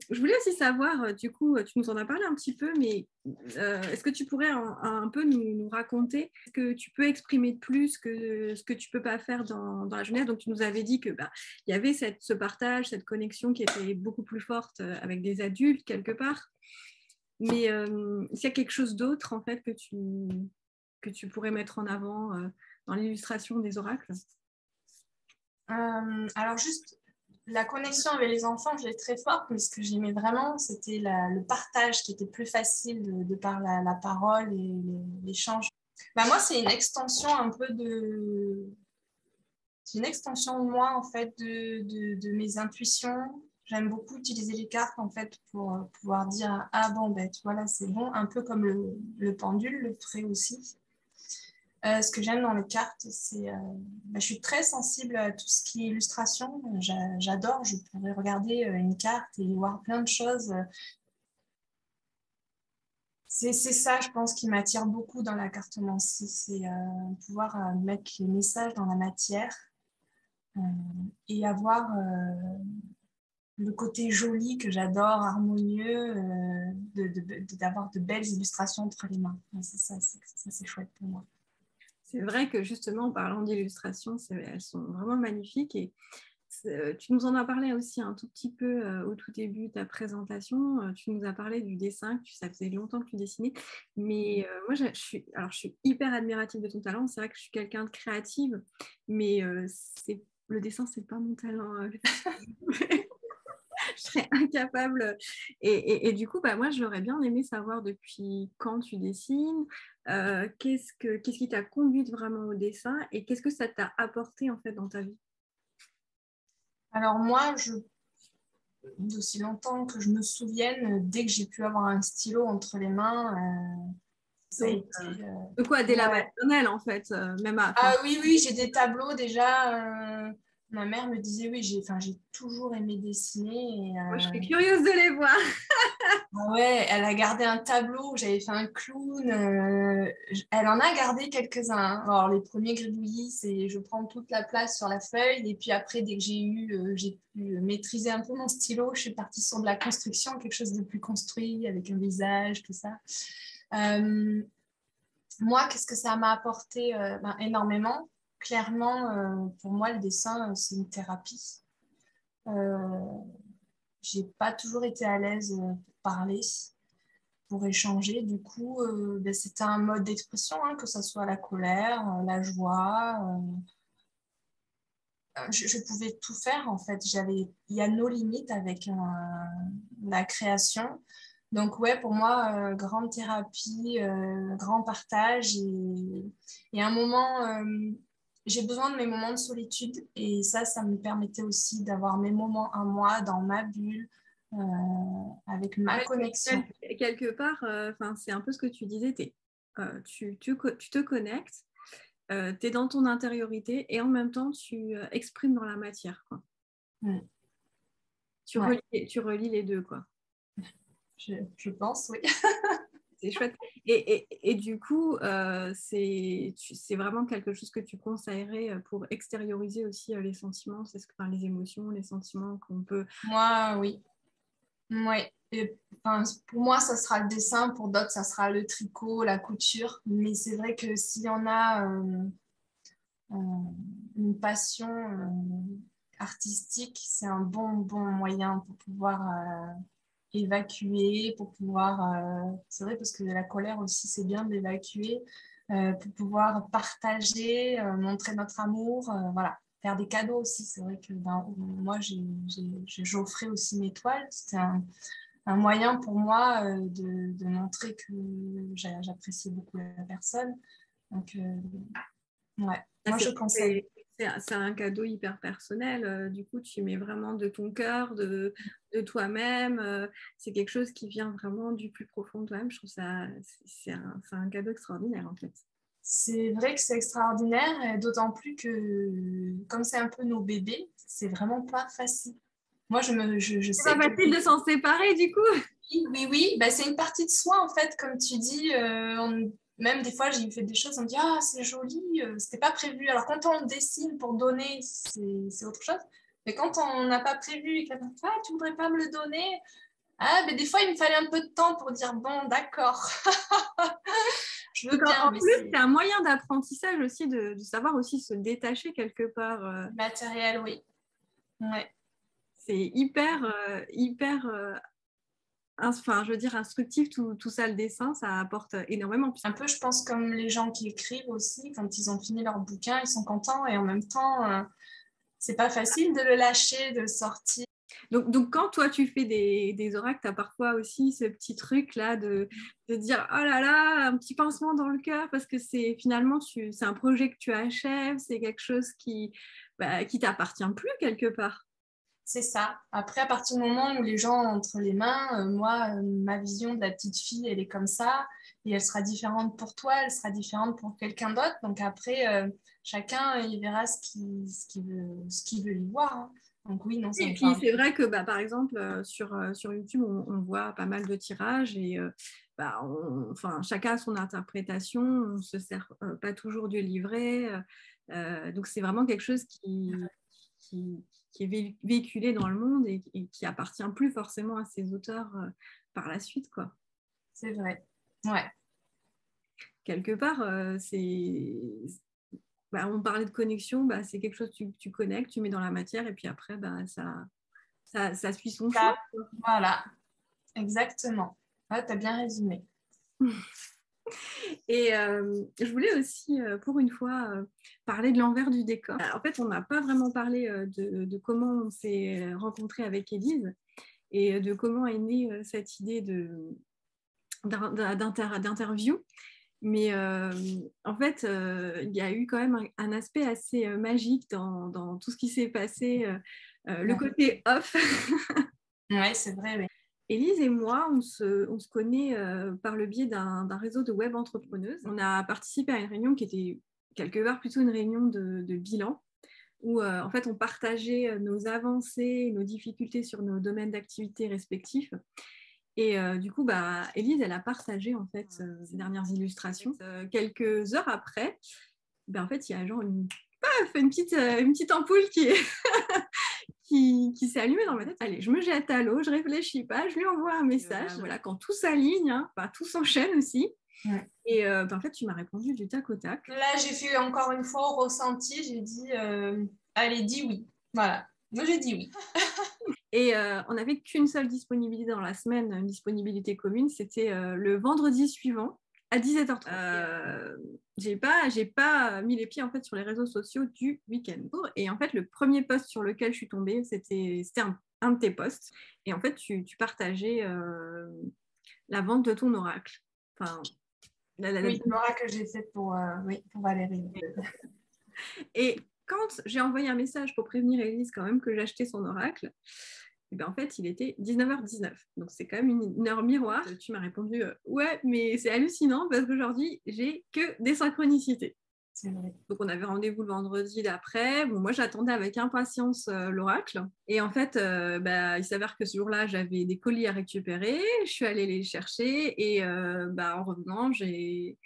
Je voulais aussi savoir, du coup, tu nous en as parlé un petit peu, mais est-ce que tu pourrais un peu nous raconter ce que tu peux exprimer de plus que ce que tu peux pas faire dans la jeunesse? Donc, tu nous avais dit que il y avait ce partage, cette connexion qui était beaucoup plus forte avec des adultes quelque part. Mais s'il y a quelque chose d'autre, en fait, que tu pourrais mettre en avant dans l'illustration des oracles? Alors juste, la connexion avec les enfants, je l'ai très forte, mais ce que j'aimais vraiment, c'était le partage qui était plus facile de par la parole et l'échange. Bah, moi, c'est une extension un peu de... C'est une extension de moi, en fait, de mes intuitions. J'aime beaucoup utiliser les cartes, en fait, pour pouvoir dire, ah bon, ben, voilà, c'est bon. Un peu comme le pendule le ferait aussi. Ce que j'aime dans les cartes, c'est je suis très sensible à tout ce qui est illustration. J'adore, je pourrais regarder une carte et voir plein de choses. C'est ça, je pense, qui m'attire beaucoup dans la cartomancie, c'est pouvoir mettre les messages dans la matière et avoir le côté joli que j'adore, harmonieux, d'avoir de belles illustrations entre les mains. Ça, c'est chouette pour moi. C'est vrai que justement, en parlant d'illustrations, elles sont vraiment magnifiques et tu nous en as parlé aussi un tout petit peu au tout début de ta présentation. Tu nous as parlé du dessin, ça faisait longtemps que tu dessinais. Mais moi, je suis hyper admirative de ton talent. C'est vrai que je suis quelqu'un de créative, mais le dessin, c'est pas mon talent. Je serais incapable. Et du coup, bah, moi, j'aurais bien aimé savoir depuis quand tu dessines, qu'est-ce qui t'a conduite vraiment au dessin et qu'est-ce que ça t'a apporté en fait dans ta vie? Alors moi, d'aussi longtemps que je me souvienne, dès que j'ai pu avoir un stylo entre les mains, ça a Donc, été... de quoi dès la ouais. maternelle en fait, même à, Ah oui, oui, j'ai des tableaux déjà. Ma mère me disait, oui, j'ai toujours aimé dessiner. Et, moi, je suis curieuse de les voir. ah ouais, elle a gardé un tableau où j'avais fait un clown. Elle en a gardé quelques-uns, hein. Alors, les premiers gribouillis, c'est je prends toute la place sur la feuille. Et puis après, dès que j'ai pu maîtriser un peu mon stylo, je suis partie sur de la construction, quelque chose de plus construit, avec un visage, tout ça. Moi, qu'est-ce que ça m'a apporté? Énormément. Clairement, pour moi, le dessin, c'est une thérapie. Euh, j'ai pas toujours été à l'aise pour parler, pour échanger. Du coup, c'était un mode d'expression, hein, que ce soit la colère, la joie. Je pouvais tout faire, en fait. Il y a nos limites avec la création. Donc, ouais, pour moi, grande thérapie, grand partage et un moment, j'ai besoin de mes moments de solitude et ça me permettait aussi d'avoir mes moments à moi, dans ma bulle, euh, avec ma Ouais, connexion. quelque part, c'est un peu ce que tu disais, tu te connectes, tu es dans ton intériorité et en même temps, tu exprimes dans la matière, quoi. Mm. Tu Ouais, relis les deux, quoi. je pense, oui. C'est chouette. Et du coup, c'est vraiment quelque chose que tu conseillerais pour extérioriser aussi les sentiments, les émotions, les sentiments qu'on peut. Moi, oui. Ouais. Et, enfin, pour moi, ça sera le dessin, pour d'autres, ça sera le tricot, la couture. Mais c'est vrai que s'il y en a une passion artistique, c'est un bon moyen pour pouvoir évacuer, pour pouvoir... c'est vrai parce que la colère aussi, c'est bien d'évacuer, pour pouvoir partager, montrer notre amour, voilà. Faire des cadeaux aussi, c'est vrai que moi, j'offrais aussi mes toiles. C'était un moyen pour moi de montrer que j'appréciais beaucoup la personne. Donc, ouais, Ah, moi je conseille. c'est un cadeau hyper personnel. Du coup, tu mets vraiment de ton cœur, de toi-même. C'est quelque chose qui vient vraiment du plus profond de toi-même. Je trouve ça, c'est un cadeau extraordinaire en fait. C'est vrai que c'est extraordinaire, et d'autant plus que comme c'est un peu nos bébés, c'est vraiment pas facile. Moi, je C'est sais pas que facile de s'en séparer du coup. oui, bah, c'est une partie de soi en fait, comme tu dis. Même des fois, j'ai fait des choses, on me dit ah c'est joli, c'était pas prévu. Alors quand on dessine pour donner, c'est autre chose. Mais quand on n'a pas prévu et que la personne fait, ah tu voudrais pas me le donner? Ah mais des fois il me fallait un peu de temps pour dire bon d'accord, je veux Donc, bien, en mais plus, c'est c'est un moyen d'apprentissage aussi de savoir aussi se détacher quelque part. matériel, oui. Ouais. C'est hyper, enfin, je veux dire, instructif, tout ça, le dessin, ça apporte énormément. Un peu, je pense, comme les gens qui écrivent aussi, quand ils ont fini leur bouquin, ils sont contents et en même temps, c'est pas facile de le lâcher, de le sortir. Donc, quand toi, tu fais des oracles, tu as parfois aussi ce petit truc-là de dire, oh là là, un petit pincement dans le cœur, parce que c'est finalement, c'est un projet que tu achèves, c'est quelque chose qui t'appartient plus quelque part. C'est ça. Après, à partir du moment où les gens ont entre les mains, moi, ma vision de la petite fille, elle est comme ça, et elle sera différente pour toi, elle sera différente pour quelqu'un d'autre. Donc après, chacun, il verra ce qu'il veut y voir, hein. Donc oui, non, ça Et me puis parle. c'est vrai que par exemple sur YouTube on voit pas mal de tirages et enfin, chacun a son interprétation, on ne se sert pas toujours du livret, donc c'est vraiment quelque chose qui est véhiculé dans le monde et qui appartient plus forcément à ces auteurs par la suite, quoi. C'est vrai. Ouais. Quelque part, on parlait de connexion, c'est quelque chose que tu connectes, tu mets dans la matière et puis après, ça suit son chemin. Voilà, exactement. Ouais, tu as bien résumé. Et je voulais aussi, pour une fois, parler de l'envers du décor. En fait, on n'a pas vraiment parlé de comment on s'est rencontré avec Élise et de comment est née cette idée d'interview. Mais en fait, il y a eu quand même un aspect assez magique dans tout ce qui s'est passé, le côté off. Oui, c'est vrai, oui. Élise et moi, on se connaît par le biais d'un réseau de web entrepreneuses. On a participé à une réunion qui était quelque part plutôt une réunion de bilan, où en fait on partageait nos avancées, nos difficultés sur nos domaines d'activité respectifs. Et du coup, Élise, elle a partagé en fait ces dernières illustrations. Quelques heures après, en fait, il y a genre une petite ampoule qui s'est allumée dans ma tête. Allez, je me jette à l'eau, je réfléchis pas, je lui envoie un message. Voilà, quand tout s'aligne, tout s'enchaîne aussi. Ouais. Et en fait, tu m'as répondu du tac au tac. Là, j'ai fait encore une fois au ressenti, j'ai dit, allez, dis oui. Voilà, moi j'ai dit oui. Et on n'avait qu'une seule disponibilité dans la semaine, une disponibilité commune, c'était le vendredi suivant à 17h30. J'ai pas mis les pieds en fait sur les réseaux sociaux du week-end. Et en fait, le premier post sur lequel je suis tombée, c'était un de tes posts. Et en fait, tu partageais la vente de ton oracle. Enfin, oui, l'oracle que j'ai fait pour Valérie. Et quand j'ai envoyé un message pour prévenir Élise quand même que j'achetais son oracle, et en fait, il était 19h19. Donc, c'est quand même une heure miroir. Tu m'as répondu ouais, mais c'est hallucinant parce qu'aujourd'hui, j'ai que des synchronicités. C'est vrai. Donc, on avait rendez-vous le vendredi d'après. Bon, moi, j'attendais avec impatience l'oracle. Et en fait, il s'avère que ce jour-là, j'avais des colis à récupérer. Je suis allée les chercher. Et en revenant, j'ai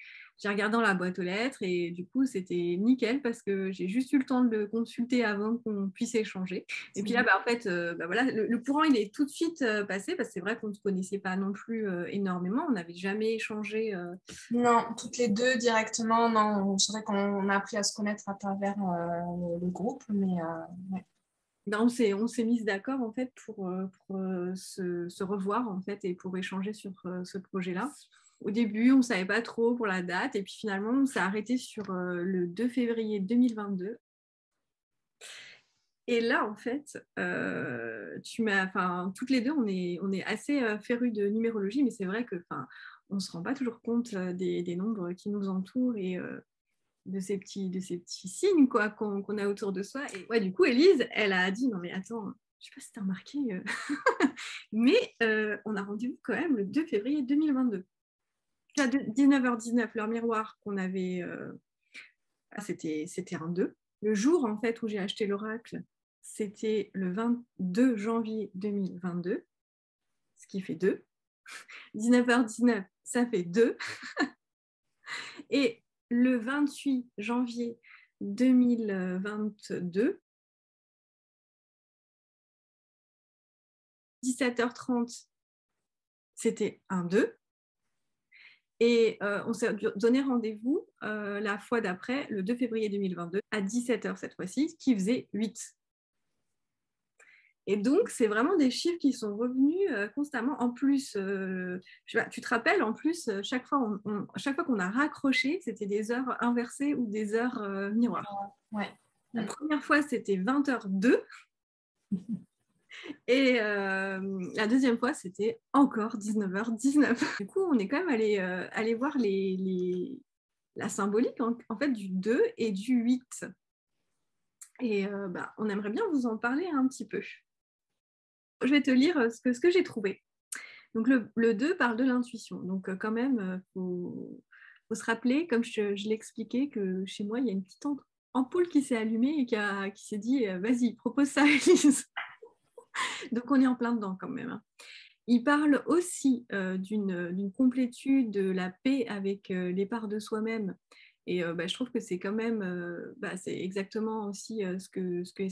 regardé dans la boîte aux lettres et du coup, c'était nickel parce que j'ai juste eu le temps de le consulter avant qu'on puisse échanger. Et puis là, en fait, voilà, le courant, il est tout de suite passé parce que c'est vrai qu'on ne se connaissait pas non plus énormément. On n'avait jamais échangé. Non, toutes les deux directement. Non, c'est vrai qu'on a appris à se connaître à travers le groupe, mais ouais. On s'est mis d'accord en fait pour se revoir en fait et pour échanger sur ce projet-là. Au début, on ne savait pas trop pour la date et puis finalement, on s'est arrêté sur le 2 février 2022. Et là, en fait, toutes les deux, on est assez férus de numérologie, mais c'est vrai que, on ne se rend pas toujours compte des nombres qui nous entourent et de ces petits signes quoi, qu'on a autour de soi. Et ouais, du coup, Élise, elle a dit, non mais attends, je sais pas si t'as remarqué, mais on a rendez-vous quand même le 2 février 2022. À 19h19, l'heure miroir qu'on avait, c'était un 2. Le jour en fait où j'ai acheté l'oracle, c'était le 22 janvier 2022, ce qui fait 2. 19h19, ça fait 2. Et le 28 janvier 2022, 17h30, c'était un 2. Et on s'est donné rendez-vous la fois d'après, le 2 février 2022, à 17h cette fois-ci, qui faisait 8. Et donc, c'est vraiment des chiffres qui sont revenus constamment. En plus, tu te rappelles, en plus, chaque fois qu'on a raccroché, c'était des heures inversées ou des heures miroirs. Ouais. La première fois, c'était 20h02. Et la deuxième fois, c'était encore 19h19. Du coup, on est quand même allé voir la symbolique en fait du 2 et du 8. Et on aimerait bien vous en parler un petit peu. Je vais te lire ce que j'ai trouvé. Donc le 2 parle de l'intuition. Donc quand même, faut se rappeler, comme je l'expliquais, que chez moi, il y a une petite ampoule qui s'est allumée et qui s'est dit vas-y, propose ça à Élise. Donc on est en plein dedans quand même. Il parle aussi d'une complétude, de la paix avec les parts de soi-même Et je trouve que c'est quand même, c'est exactement aussi ce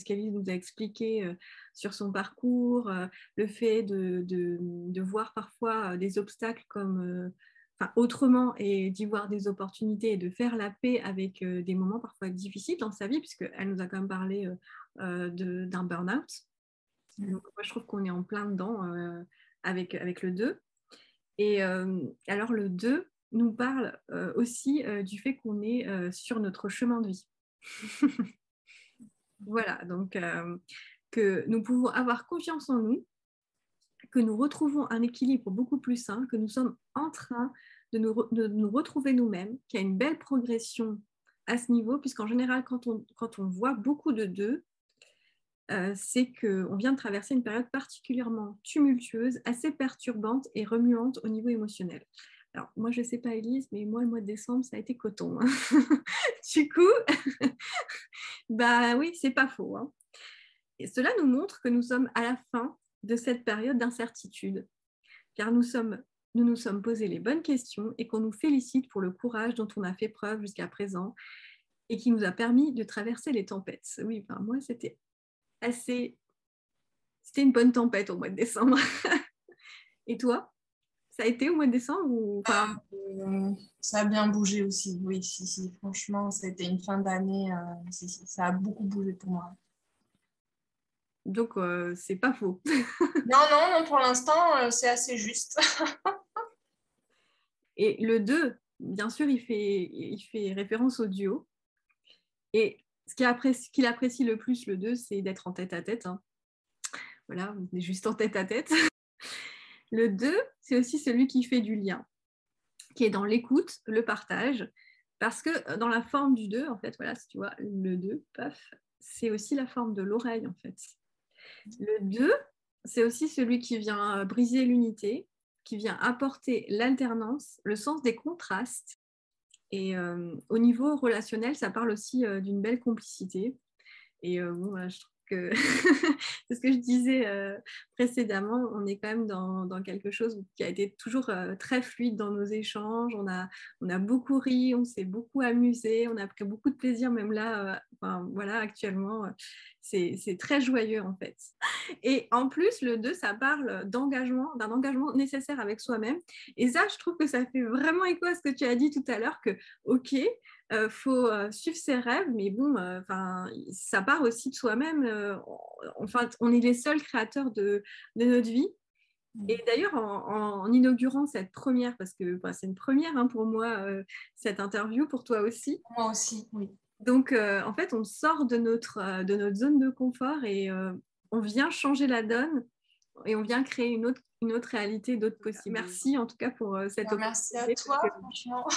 qu'Élise nous a expliqué sur son parcours, le fait de voir parfois des obstacles comme autrement et d'y voir des opportunités et de faire la paix avec des moments parfois difficiles dans sa vie, puisqu'elle nous a quand même parlé d'un burn-out. Donc moi je trouve qu'on est en plein dedans avec le 2. Et alors le 2 nous parle aussi du fait qu'on est sur notre chemin de vie. Voilà, donc que nous pouvons avoir confiance en nous, que nous retrouvons un équilibre beaucoup plus sain, que nous sommes en train de nous retrouver nous-mêmes, qu'il y a une belle progression à ce niveau, puisqu'en général, quand on voit beaucoup de 2, c'est qu'on vient de traverser une période particulièrement tumultueuse, assez perturbante et remuante au niveau émotionnel. Alors, moi, je ne sais pas, Élise, mais moi, le mois de décembre, ça a été coton. Hein. Du coup, oui, c'est pas faux. Hein. Et cela nous montre que nous sommes à la fin de cette période d'incertitude, car nous nous sommes posé les bonnes questions et qu'on nous félicite pour le courage dont on a fait preuve jusqu'à présent et qui nous a permis de traverser les tempêtes. Oui, moi, c'était une bonne tempête au mois de décembre. Et toi, ça a été au mois de décembre ou... Ça a bien bougé aussi, oui, si. Franchement, c'était une fin d'année, si, ça a beaucoup bougé pour moi. Donc, c'est pas faux. Non, pour l'instant, c'est assez juste. Et le 2, bien sûr, il fait référence au duo. Et ce qu'il apprécie le plus, le 2, c'est d'être en tête à tête. Hein. Voilà, on est juste en tête à tête. Le 2, c'est aussi celui qui fait du lien, qui est dans l'écoute, le partage. Parce que dans la forme du 2, en fait, voilà, si tu vois, le 2, paf, c'est aussi la forme de l'oreille, en fait. Le 2, c'est aussi celui qui vient briser l'unité, qui vient apporter l'alternance, le sens des contrastes. Et au niveau relationnel, ça parle aussi d'une belle complicité. Et voilà, je trouve que c'est ce que je disais précédemment, on est quand même dans quelque chose qui a été toujours très fluide dans nos échanges. On a beaucoup ri, on s'est beaucoup amusé, on a pris beaucoup de plaisir, même là, voilà, actuellement, c'est très joyeux en fait. Et en plus, le 2, ça parle d'engagement, d'un engagement nécessaire avec soi-même. Et ça, je trouve que ça fait vraiment écho à ce que tu as dit tout à l'heure, que, ok, faut suivre ses rêves, mais bon, ça part aussi de soi-même. On est les seuls créateurs de notre vie. Et d'ailleurs, en inaugurant cette première, parce que c'est une première hein, pour moi, cette interview, pour toi aussi. Moi aussi, oui. Donc, en fait, on sort de notre zone de confort et on vient changer la donne et on vient créer une autre réalité, d'autres possibles. Merci en tout cas pour cette Merci à opportunité. toi, franchement.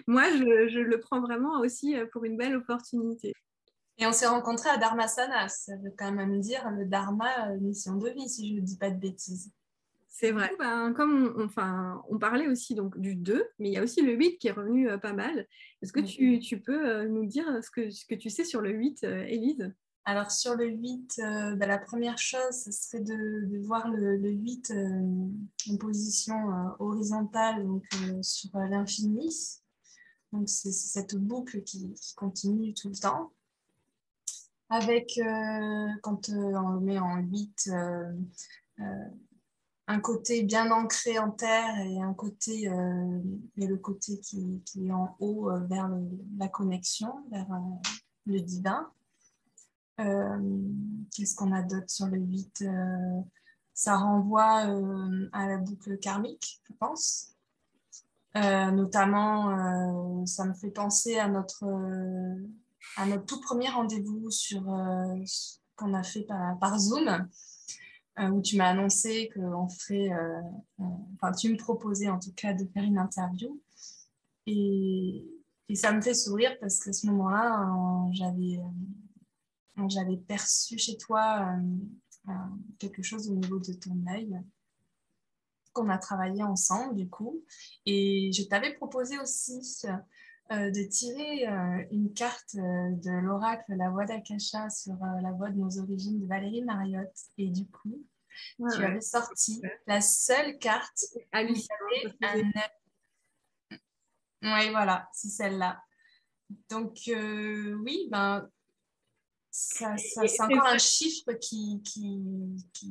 Moi, je le prends vraiment aussi pour une belle opportunité. Et on s'est rencontrés à Dharmasana, ça veut quand même dire le Dharma, mission de vie, si je ne dis pas de bêtises. C'est vrai. Du coup, comme on parlait aussi donc, du 2, mais il y a aussi le 8 qui est revenu pas mal. Est-ce que tu peux nous dire ce que tu sais sur le 8, Élise? Alors sur le 8, la première chose, ce serait de voir le 8 en position horizontale donc, sur l'infini. Donc c'est cette boucle qui continue tout le temps. Avec, quand on le met en 8, un côté bien ancré en terre et un côté et le côté qui est en haut vers la connexion, vers le divin. Qu'est-ce qu'on a d'autre sur le 8 ça renvoie à la boucle karmique, je pense. Notamment, ça me fait penser à notre tout premier rendez-vous qu'on a fait par Zoom, où tu m'as annoncé qu'on ferait, enfin tu me proposais en tout cas de faire une interview. Et ça me fait sourire parce qu'à ce moment-là, j'avais perçu chez toi quelque chose au niveau de ton œil qu'on a travaillé ensemble du coup. Et je t'avais proposé aussi de tirer une carte de l'oracle La Voix d'Akasha sur la voix de nos origines de Valérie Mariotte. Et du coup, tu avais sorti la seule carte où il y avait un œil. Oui, voilà, c'est celle-là. Donc, oui, ben, c'est C'est encore un chiffre qui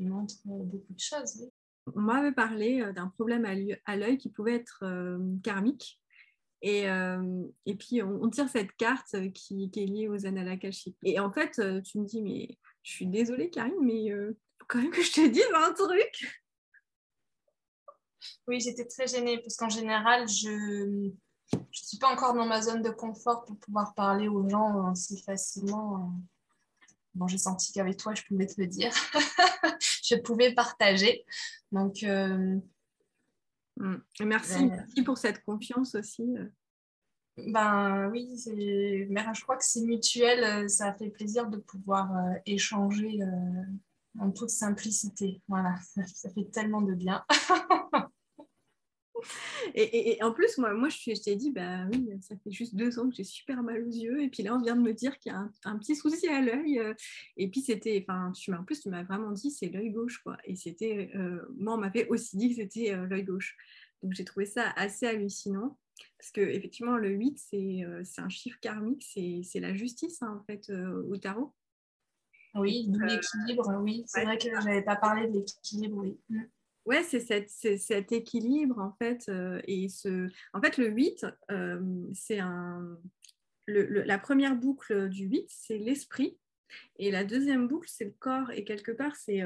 montre beaucoup de choses. Oui. On m'avait parlé d'un problème à l'œil qui pouvait être karmique. Et puis, on tire cette carte qui est liée aux annales akashiques. Et en fait, tu me dis, mais je suis désolée, Karine, mais faut quand même que je te dise un truc. Oui, j'étais très gênée parce qu'en général, je ne suis pas encore dans ma zone de confort pour pouvoir parler aux gens si facilement. Bon, j'ai senti qu'avec toi, je pouvais te le dire. Je pouvais partager. Donc, Merci, merci pour cette confiance aussi. Ben oui, mais je crois que c'est mutuel. Ça fait plaisir de pouvoir échanger en toute simplicité. Voilà, ça fait tellement de bien. Et en plus, moi je t'ai dit, bah oui, ça fait juste 2 ans que j'ai super mal aux yeux. Et puis là, on vient de me dire qu'il y a un petit souci à l'œil. Et puis c'était, enfin, en plus, tu m'as vraiment dit, c'est l'œil gauche, quoi. Et c'était, moi, on m'avait aussi dit que c'était l'œil gauche. Donc j'ai trouvé ça assez hallucinant. Parce que effectivement, le 8, c'est un chiffre karmique, c'est la justice, hein, en fait, au tarot. Et, Oui, d'où l'équilibre. Oui, c'est ouais, vrai que j'avais pas parlé de l'équilibre. Oui. ouais, c'est cet équilibre, en fait. En fait, le 8, c'est la première boucle du 8, c'est l'esprit. Et la deuxième boucle, c'est le corps. Et quelque part, c'est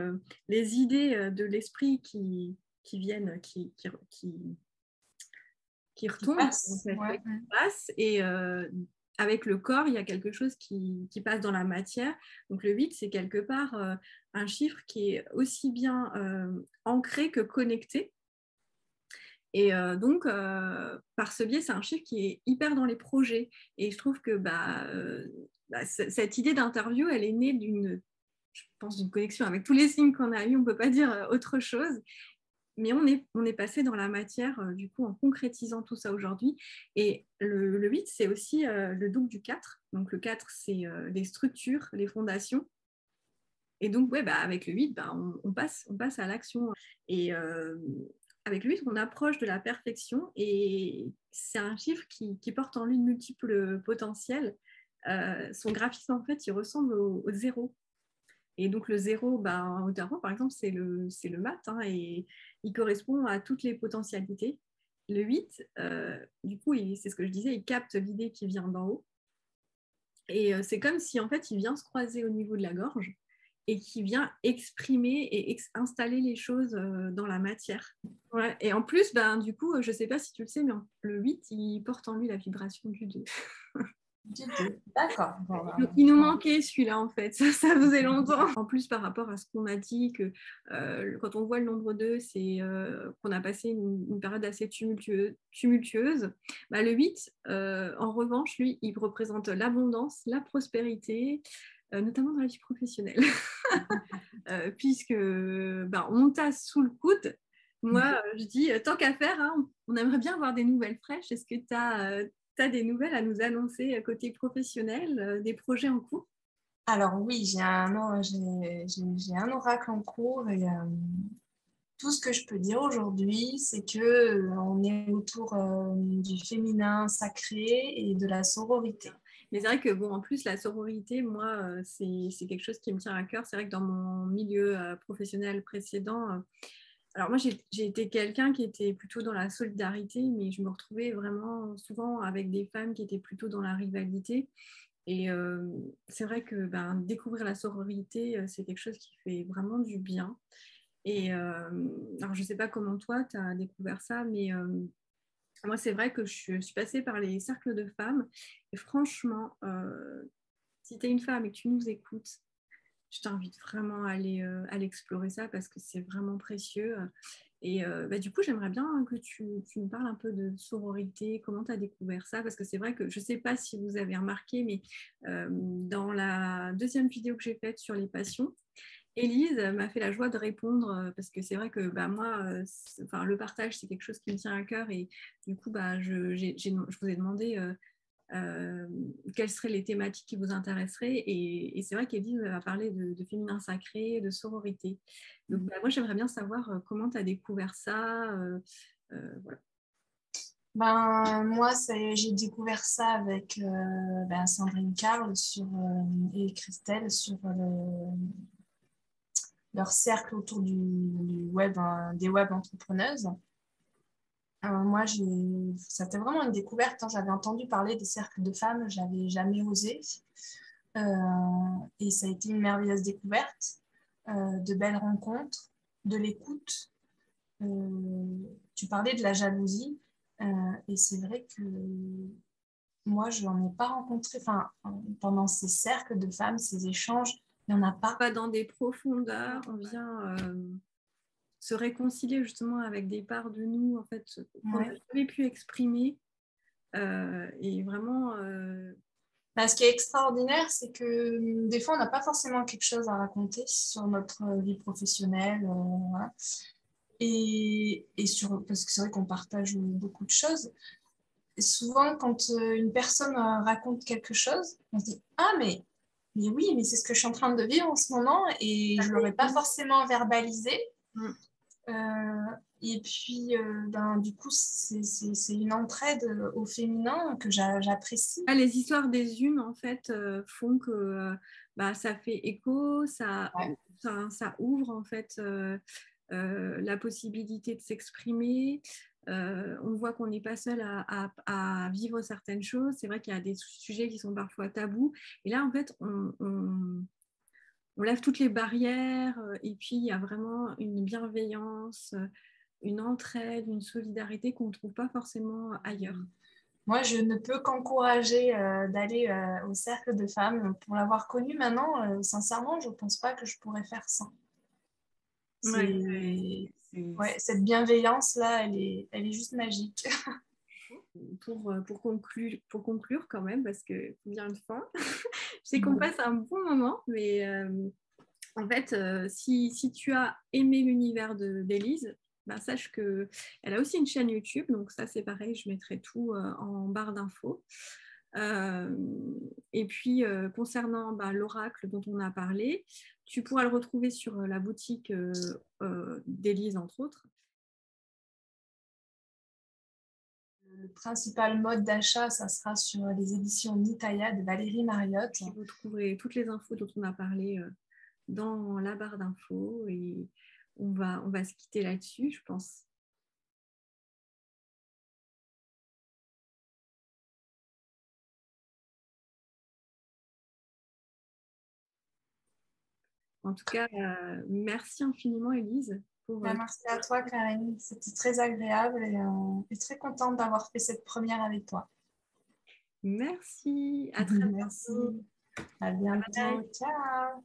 les idées de l'esprit qui viennent, qui Qui retombent, en passe. fait, Ouais. ouais, qui passent. Et avec le corps, il y a quelque chose qui passe dans la matière. Donc le 8, c'est quelque part un chiffre qui est aussi bien ancré que connecté. Et donc, par ce biais, c'est un chiffre qui est hyper dans les projets. Et je trouve que cette idée d'interview, elle est née je pense, d'une connexion avec tous les signes qu'on a eus. On ne peut pas dire autre chose. Mais on est passé dans la matière, du coup, en concrétisant tout ça aujourd'hui. Et le 8, c'est aussi le double du 4. Donc, le 4, c'est les structures, les fondations. Et donc, ouais, avec le 8, on passe à l'action. Et avec le 8, on approche de la perfection. Et c'est un chiffre qui porte en lui de multiples potentiels. Son graphisme, en fait, il ressemble au zéro. Et donc, le zéro, au tarot, par exemple, c'est le mat. Hein, et il correspond à toutes les potentialités. Le 8, du coup, c'est ce que je disais, il capte l'idée qui vient d'en haut. Et c'est comme si, en fait, il vient se croiser au niveau de la gorge et qui vient exprimer et installer les choses dans la matière. Ouais. Et en plus, du coup, je ne sais pas si tu le sais, mais le 8, il porte en lui la vibration du 2. Du 2. D'accord. Bon, Il nous manquait celui-là, en fait. Ça faisait longtemps. En plus, par rapport à ce qu'on a dit, que quand on voit le nombre 2, c'est qu'on a passé une période assez tumultueuse. Le 8, en revanche, lui, il représente l'abondance, la prospérité, notamment dans la vie professionnelle. Puisque on tasse sous le coude. Moi, je dis, tant qu'à faire, hein, on aimerait bien avoir des nouvelles fraîches. Est-ce que tu as des nouvelles à nous annoncer côté professionnel, des projets en cours? Alors oui, j'ai un oracle en cours et tout ce que je peux dire aujourd'hui, c'est que on est autour du féminin sacré et de la sororité. Mais c'est vrai que, bon, en plus, la sororité, moi, c'est quelque chose qui me tient à cœur. C'est vrai que dans mon milieu professionnel précédent, alors moi, j'ai été quelqu'un qui était plutôt dans la solidarité, mais je me retrouvais vraiment souvent avec des femmes qui étaient plutôt dans la rivalité. Et c'est vrai que découvrir la sororité, c'est quelque chose qui fait vraiment du bien. Et alors, je ne sais pas comment toi, tu as découvert ça, mais moi, c'est vrai que je suis passée par les cercles de femmes. Et franchement, si tu es une femme et que tu nous écoutes, je t'invite vraiment à aller explorer ça parce que c'est vraiment précieux. Et du coup, j'aimerais bien que tu me parles un peu de sororité, comment tu as découvert ça, parce que c'est vrai que je ne sais pas si vous avez remarqué, mais dans la deuxième vidéo que j'ai faite sur les passions, Élise m'a fait la joie de répondre parce que c'est vrai que moi, le partage, c'est quelque chose qui me tient à cœur et du coup, je vous ai demandé quelles seraient les thématiques qui vous intéresseraient et c'est vrai qu'Élise a parlé de féminin sacré, de sororité. Donc, moi, j'aimerais bien savoir comment tu as découvert ça. Voilà. Moi, j'ai découvert ça avec Sandrine Carl et Christelle sur leur cercle autour du web, des web entrepreneuses. C'était vraiment une découverte, hein. J'avais entendu parler des cercles de femmes, j'avais jamais osé. Et ça a été une merveilleuse découverte, de belles rencontres, de l'écoute. Tu parlais de la jalousie, et c'est vrai que moi, je n'en ai pas rencontré, pendant ces cercles de femmes, ces échanges, il n'y en a pas. Pas dans des profondeurs, on vient se réconcilier justement avec des parts de nous en fait qu'on n'a jamais pu exprimer et vraiment ce qui est extraordinaire, c'est que des fois on n'a pas forcément quelque chose à raconter sur notre vie professionnelle, voilà. Parce que c'est vrai qu'on partage beaucoup de choses. Et souvent quand une personne raconte quelque chose, on se dit ah mais oui, mais c'est ce que je suis en train de vivre en ce moment et je ne l'aurais pas forcément verbalisé. Et puis, du coup, c'est une entraide au féminin que j'apprécie. Les histoires des unes, en fait, font que ça fait écho, ça ouvre, en fait, la possibilité de s'exprimer. On voit qu'on n'est pas seul à vivre certaines choses. C'est vrai qu'il y a des sujets qui sont parfois tabous. Et là, en fait, on lève toutes les barrières et puis il y a vraiment une bienveillance, une entraide, une solidarité qu'on ne trouve pas forcément ailleurs. Moi, je ne peux qu'encourager d'aller au cercle de femmes. Pour l'avoir connu maintenant, sincèrement, je ne pense pas que je pourrais faire ça. Cette bienveillance-là, elle est juste magique. Pour conclure quand même, parce que vient le fin, je sais qu'on passe un bon moment, mais en fait, si tu as aimé l'univers d'Élise, sache qu'elle a aussi une chaîne YouTube, donc ça c'est pareil, je mettrai tout en barre d'infos. Et puis concernant l'oracle dont on a parlé, tu pourras le retrouver sur la boutique d'Élise entre autres. Le principal mode d'achat, ça sera sur les éditions Nitaya de Valérie Mariotte. Puis vous trouverez toutes les infos dont on a parlé dans la barre d'infos et on va se quitter là-dessus, je pense. En tout cas, merci infiniment, Élise. Merci à toi, Karine. C'était très agréable et très contente d'avoir fait cette première avec toi. Merci. À très bientôt. À bientôt. Ciao.